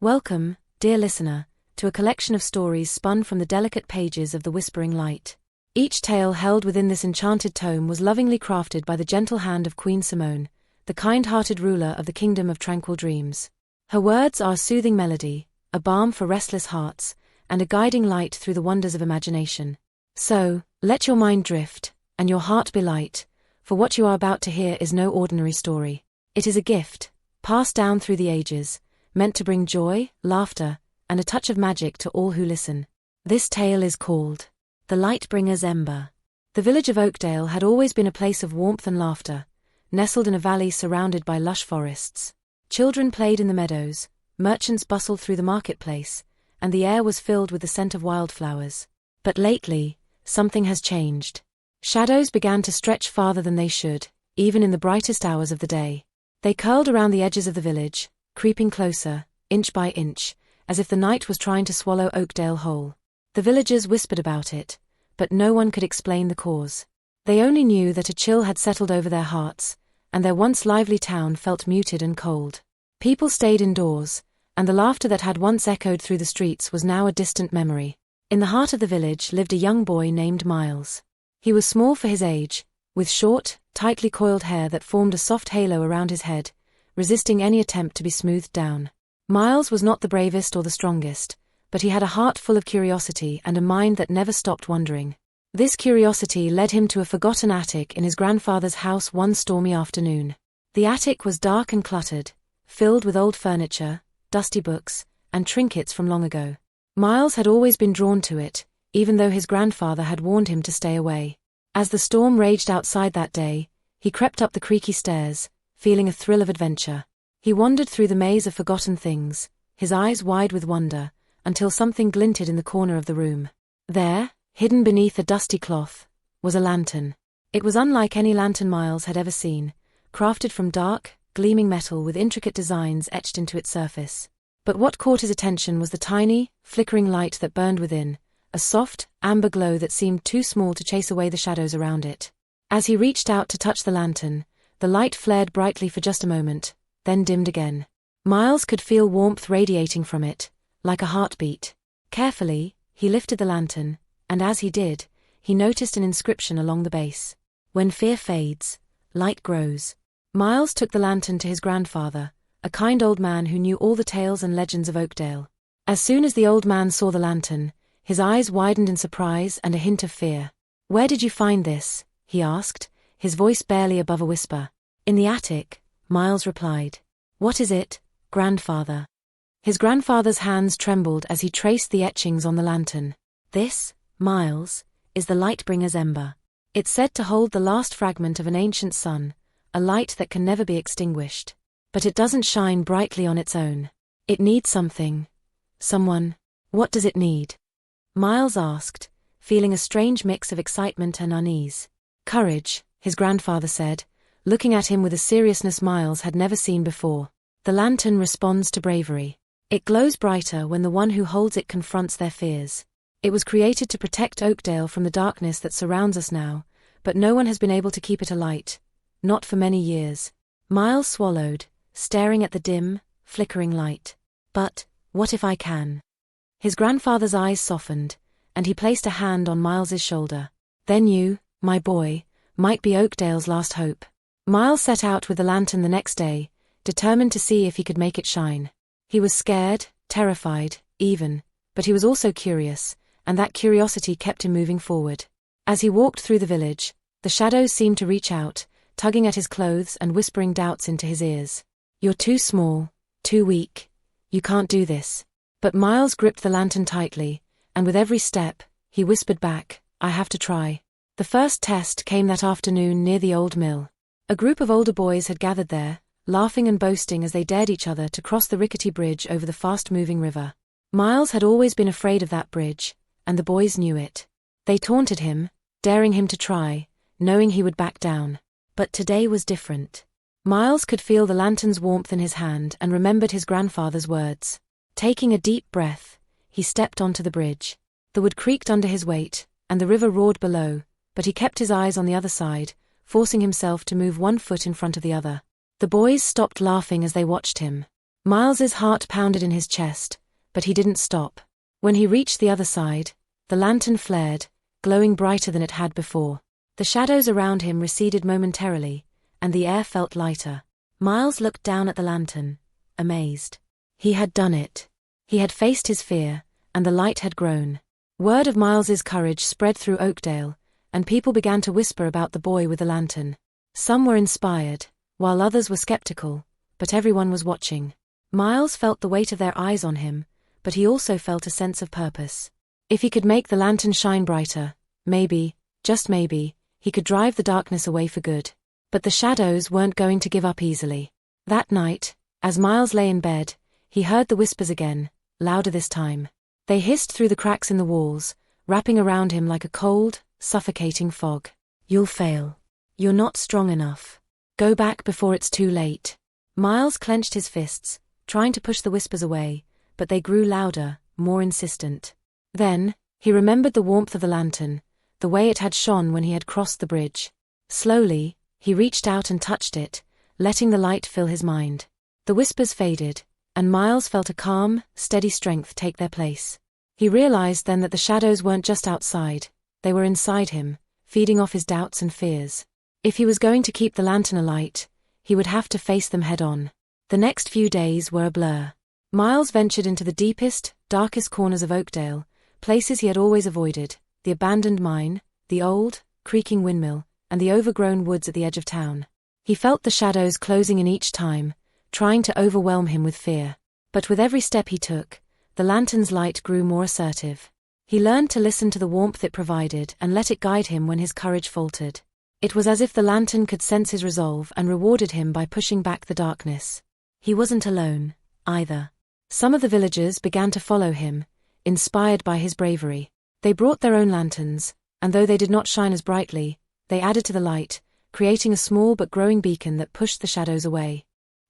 Welcome, dear listener, to a collection of stories spun from the delicate pages of the Whispering Light. Each tale held within this enchanted tome was lovingly crafted by the gentle hand of Queen Simone, the kind-hearted ruler of the Kingdom of Tranquil Dreams. Her words are a soothing melody, a balm for restless hearts, and a guiding light through the wonders of imagination. So, let your mind drift, and your heart be light, for what you are about to hear is no ordinary story. It is a gift, passed down through the ages, meant to bring joy, laughter, and a touch of magic to all who listen. This tale is called The Lightbringer's Ember. The village of Oakdale had always been a place of warmth and laughter, nestled in a valley surrounded by lush forests. Children played in the meadows, merchants bustled through the marketplace, and the air was filled with the scent of wildflowers. But lately, something has changed. Shadows began to stretch farther than they should, even in the brightest hours of the day. They curled around the edges of the village, creeping closer, inch by inch, as if the night was trying to swallow Oakdale whole. The villagers whispered about it, but no one could explain the cause. They only knew that a chill had settled over their hearts, and their once lively town felt muted and cold. People stayed indoors, and the laughter that had once echoed through the streets was now a distant memory. In the heart of the village lived a young boy named Miles. He was small for his age, with short, tightly coiled hair that formed a soft halo around his head, resisting any attempt to be smoothed down. Miles was not the bravest or the strongest, but he had a heart full of curiosity and a mind that never stopped wondering. This curiosity led him to a forgotten attic in his grandfather's house one stormy afternoon. The attic was dark and cluttered, filled with old furniture, dusty books, and trinkets from long ago. Miles had always been drawn to it, even though his grandfather had warned him to stay away. As the storm raged outside that day, he crept up the creaky stairs, feeling a thrill of adventure. He wandered through the maze of forgotten things, his eyes wide with wonder, until something glinted in the corner of the room. There, hidden beneath a dusty cloth, was a lantern. It was unlike any lantern Miles had ever seen, crafted from dark, gleaming metal with intricate designs etched into its surface. But what caught his attention was the tiny, flickering light that burned within, a soft, amber glow that seemed too small to chase away the shadows around it. As he reached out to touch the lantern, the light flared brightly for just a moment, then dimmed again. Miles could feel warmth radiating from it, like a heartbeat. Carefully, he lifted the lantern, and as he did, he noticed an inscription along the base. When fear fades, light grows. Miles took the lantern to his grandfather, a kind old man who knew all the tales and legends of Oakdale. As soon as the old man saw the lantern, his eyes widened in surprise and a hint of fear. "Where did you find this?" he asked, his voice barely above a whisper. "In the attic," Miles replied. "What is it, grandfather?" His grandfather's hands trembled as he traced the etchings on the lantern. "This, Miles, is the Lightbringer's Ember. It's said to hold the last fragment of an ancient sun, a light that can never be extinguished. But it doesn't shine brightly on its own. It needs something. Someone. What does it need?" Miles asked, feeling a strange mix of excitement and unease. "Courage," his grandfather said, looking at him with a seriousness Miles had never seen before. "The lantern responds to bravery. It glows brighter when the one who holds it confronts their fears. It was created to protect Oakdale from the darkness that surrounds us now, but no one has been able to keep it alight. Not for many years." Miles swallowed, staring at the dim, flickering light. "But, what if I can?" His grandfather's eyes softened, and he placed a hand on Miles's shoulder. "Then you, my boy, might be Oakdale's last hope." Miles set out with the lantern the next day, determined to see if he could make it shine. He was scared, terrified, even, but he was also curious, and that curiosity kept him moving forward. As he walked through the village, the shadows seemed to reach out, tugging at his clothes and whispering doubts into his ears. "You're too small, too weak. You can't do this." But Miles gripped the lantern tightly, and with every step, he whispered back, "I have to try." The first test came that afternoon near the old mill. A group of older boys had gathered there, laughing and boasting as they dared each other to cross the rickety bridge over the fast-moving river. Miles had always been afraid of that bridge, and the boys knew it. They taunted him, daring him to try, knowing he would back down. But today was different. Miles could feel the lantern's warmth in his hand and remembered his grandfather's words. Taking a deep breath, he stepped onto the bridge. The wood creaked under his weight, and the river roared below, but he kept his eyes on the other side, forcing himself to move one foot in front of the other. The boys stopped laughing as they watched him. Miles's heart pounded in his chest, but he didn't stop. When he reached the other side, the lantern flared, glowing brighter than it had before. The shadows around him receded momentarily, and the air felt lighter. Miles looked down at the lantern, amazed. He had done it. He had faced his fear, and the light had grown. Word of Miles's courage spread through Oakdale, and people began to whisper about the boy with the lantern. Some were inspired, while others were skeptical, but everyone was watching. Miles felt the weight of their eyes on him, but he also felt a sense of purpose. If he could make the lantern shine brighter, maybe, just maybe, he could drive the darkness away for good. But the shadows weren't going to give up easily. That night, as Miles lay in bed, he heard the whispers again, louder this time. They hissed through the cracks in the walls, wrapping around him like a cold, suffocating fog. You'll fail. You're not strong enough. Go back before it's too late. Miles clenched his fists, trying to push the whispers away, but they grew louder, more insistent. Then, he remembered the warmth of the lantern, the way it had shone when he had crossed the bridge. Slowly, he reached out and touched it, letting the light fill his mind. The whispers faded, and Miles felt a calm, steady strength take their place. He realized then that the shadows weren't just outside, they were inside him, feeding off his doubts and fears. If he was going to keep the lantern alight, he would have to face them head-on. The next few days were a blur. Miles ventured into the deepest, darkest corners of Oakdale, places he had always avoided, the abandoned mine, the old, creaking windmill, and the overgrown woods at the edge of town. He felt the shadows closing in each time, trying to overwhelm him with fear. But with every step he took, the lantern's light grew more assertive. He learned to listen to the warmth it provided and let it guide him when his courage faltered. It was as if the lantern could sense his resolve and rewarded him by pushing back the darkness. He wasn't alone, either. Some of the villagers began to follow him, inspired by his bravery. They brought their own lanterns, and though they did not shine as brightly, they added to the light, creating a small but growing beacon that pushed the shadows away.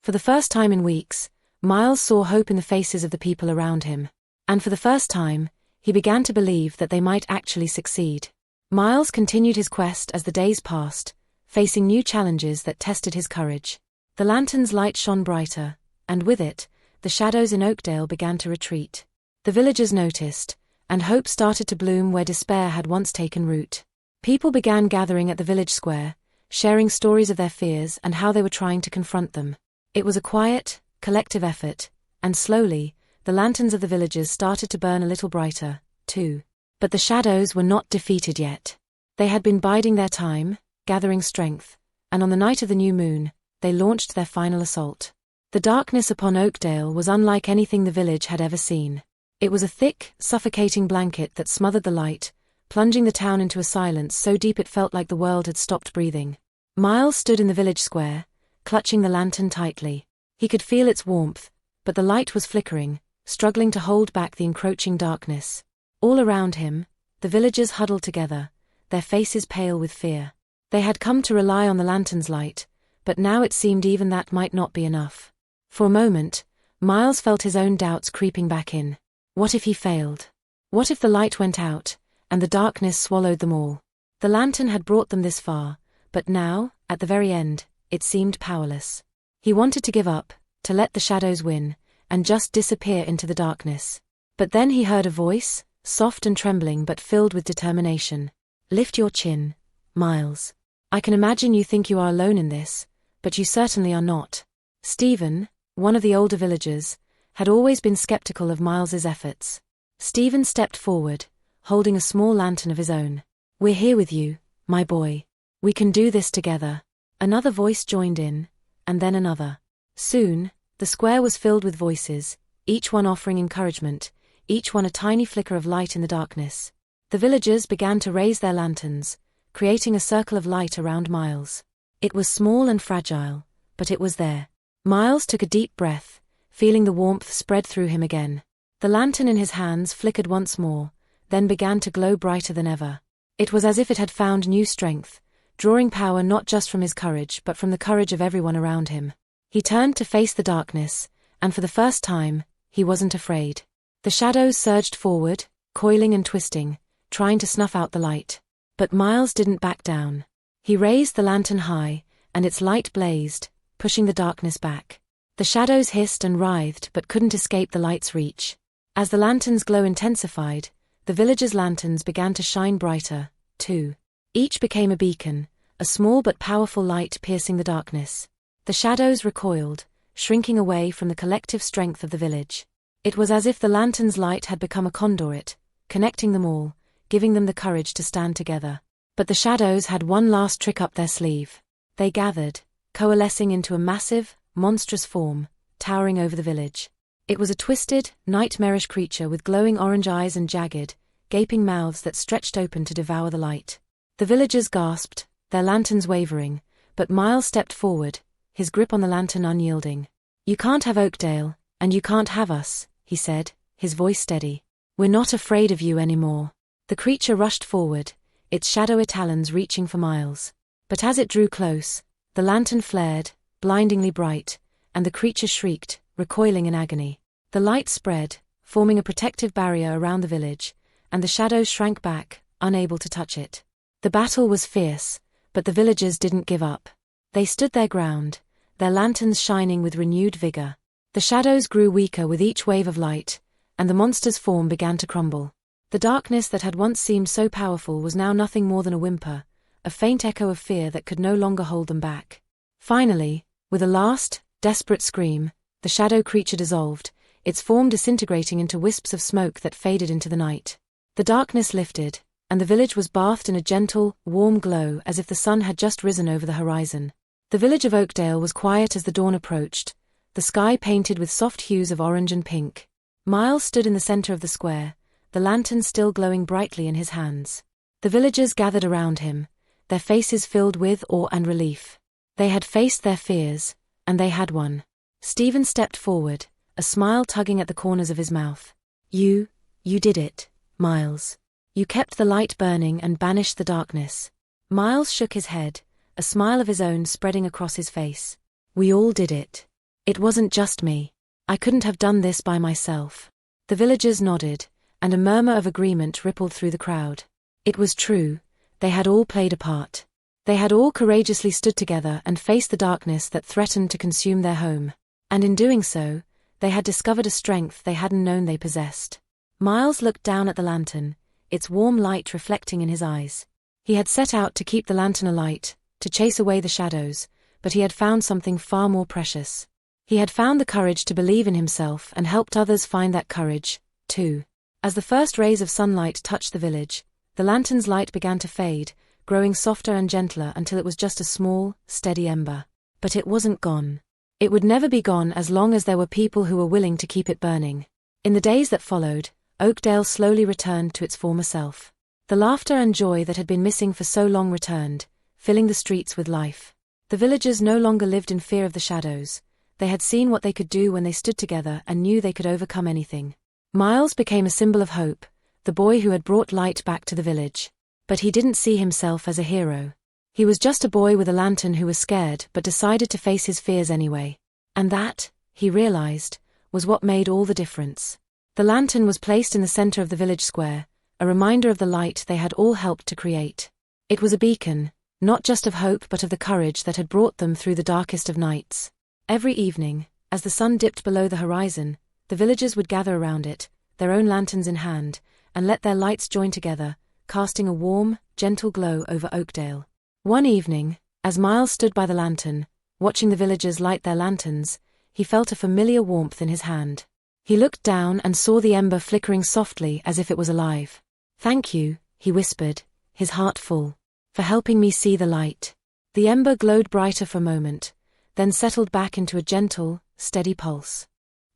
For the first time in weeks, Miles saw hope in the faces of the people around him. And for the first time, he began to believe that they might actually succeed. Miles continued his quest as the days passed, facing new challenges that tested his courage. The lantern's light shone brighter, and with it, the shadows in Oakdale began to retreat. The villagers noticed, and hope started to bloom where despair had once taken root. People began gathering at the village square, sharing stories of their fears and how they were trying to confront them. It was a quiet, collective effort, and slowly, the lanterns of the villagers started to burn a little brighter, too. But the shadows were not defeated yet. They had been biding their time, gathering strength, and on the night of the new moon, they launched their final assault. The darkness upon Oakdale was unlike anything the village had ever seen. It was a thick, suffocating blanket that smothered the light, plunging the town into a silence so deep it felt like the world had stopped breathing. Miles stood in the village square, clutching the lantern tightly. He could feel its warmth, but the light was flickering, struggling to hold back the encroaching darkness. All around him, the villagers huddled together, their faces pale with fear. They had come to rely on the lantern's light, but now it seemed even that might not be enough. For a moment, Miles felt his own doubts creeping back in. What if he failed? What if the light went out, and the darkness swallowed them all? The lantern had brought them this far, but now, at the very end, it seemed powerless. He wanted to give up, to let the shadows win, and just disappear into the darkness. But then he heard a voice, soft and trembling but filled with determination. Lift your chin, Miles. I can imagine you think you are alone in this, but you certainly are not. Stephen, one of the older villagers, had always been skeptical of Miles's efforts. Stephen stepped forward, holding a small lantern of his own. We're here with you, my boy. We can do this together. Another voice joined in, and then another. Soon, the square was filled with voices, each one offering encouragement, each one a tiny flicker of light in the darkness. The villagers began to raise their lanterns, creating a circle of light around Miles. It was small and fragile, but it was there. Miles took a deep breath, feeling the warmth spread through him again. The lantern in his hands flickered once more, then began to glow brighter than ever. It was as if it had found new strength, drawing power not just from his courage but from the courage of everyone around him. He turned to face the darkness, and for the first time, he wasn't afraid. The shadows surged forward, coiling and twisting, trying to snuff out the light. But Miles didn't back down. He raised the lantern high, and its light blazed, pushing the darkness back. The shadows hissed and writhed but couldn't escape the light's reach. As the lantern's glow intensified, the villagers' lanterns began to shine brighter, too. Each became a beacon, a small but powerful light piercing the darkness. The shadows recoiled, shrinking away from the collective strength of the village. It was as if the lantern's light had become a conduit, connecting them all, giving them the courage to stand together. But the shadows had one last trick up their sleeve. They gathered, coalescing into a massive, monstrous form, towering over the village. It was a twisted, nightmarish creature with glowing orange eyes and jagged, gaping mouths that stretched open to devour the light. The villagers gasped, their lanterns wavering, but Miles stepped forward, his grip on the lantern unyielding. "You can't have Oakdale, and you can't have us," he said, his voice steady. "We're not afraid of you anymore." The creature rushed forward, its shadowy talons reaching for Miles. But as it drew close, the lantern flared, blindingly bright, and the creature shrieked, recoiling in agony. The light spread, forming a protective barrier around the village, and the shadows shrank back, unable to touch it. The battle was fierce, but the villagers didn't give up. They stood their ground, their lanterns shining with renewed vigor. The shadows grew weaker with each wave of light, and the monster's form began to crumble. The darkness that had once seemed so powerful was now nothing more than a whimper, a faint echo of fear that could no longer hold them back. Finally, with a last, desperate scream, the shadow creature dissolved, its form disintegrating into wisps of smoke that faded into the night. The darkness lifted, and the village was bathed in a gentle, warm glow as if the sun had just risen over the horizon. The village of Oakdale was quiet as the dawn approached, the sky painted with soft hues of orange and pink. Miles stood in the center of the square, the lantern still glowing brightly in his hands. The villagers gathered around him, their faces filled with awe and relief. They had faced their fears, and they had won. Stephen stepped forward, a smile tugging at the corners of his mouth. You did it, Miles. You kept the light burning and banished the darkness." Miles shook his head, a smile of his own spreading across his face. "We all did it. It wasn't just me. I couldn't have done this by myself." The villagers nodded, and a murmur of agreement rippled through the crowd. It was true, they had all played a part. They had all courageously stood together and faced the darkness that threatened to consume their home. And in doing so, they had discovered a strength they hadn't known they possessed. Miles looked down at the lantern, its warm light reflecting in his eyes. He had set out to keep the lantern alight, to chase away the shadows, but he had found something far more precious. He had found the courage to believe in himself and helped others find that courage, too. As the first rays of sunlight touched the village, the lantern's light began to fade, growing softer and gentler until it was just a small, steady ember. But it wasn't gone. It would never be gone as long as there were people who were willing to keep it burning. In the days that followed, Oakdale slowly returned to its former self. The laughter and joy that had been missing for so long returned, filling the streets with life. The villagers no longer lived in fear of the shadows. They had seen what they could do when they stood together and knew they could overcome anything. Miles became a symbol of hope, the boy who had brought light back to the village. But he didn't see himself as a hero. He was just a boy with a lantern who was scared but decided to face his fears anyway. And that, he realized, was what made all the difference. The lantern was placed in the center of the village square, a reminder of the light they had all helped to create. It was a beacon, not just of hope but of the courage that had brought them through the darkest of nights. Every evening, as the sun dipped below the horizon, the villagers would gather around it, their own lanterns in hand, and let their lights join together, casting a warm, gentle glow over Oakdale. One evening, as Miles stood by the lantern, watching the villagers light their lanterns, he felt a familiar warmth in his hand. He looked down and saw the ember flickering softly as if it was alive. "Thank you," he whispered, his heart full, "for helping me see the light." The ember glowed brighter for a moment, then settled back into a gentle, steady pulse.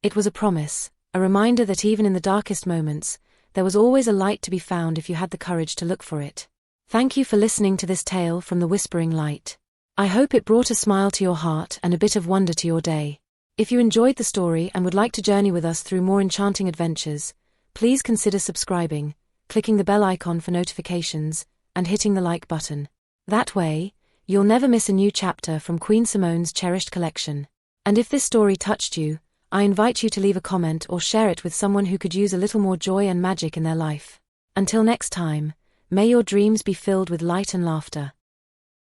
It was a promise, a reminder that even in the darkest moments, there was always a light to be found if you had the courage to look for it. Thank you for listening to this tale from the Whispering Light. I hope it brought a smile to your heart and a bit of wonder to your day. If you enjoyed the story and would like to journey with us through more enchanting adventures, please consider subscribing, clicking the bell icon for notifications, and hitting the like button. That way, you'll never miss a new chapter from Queen Simone's cherished collection. And if this story touched you, I invite you to leave a comment or share it with someone who could use a little more joy and magic in their life. Until next time, may your dreams be filled with light and laughter.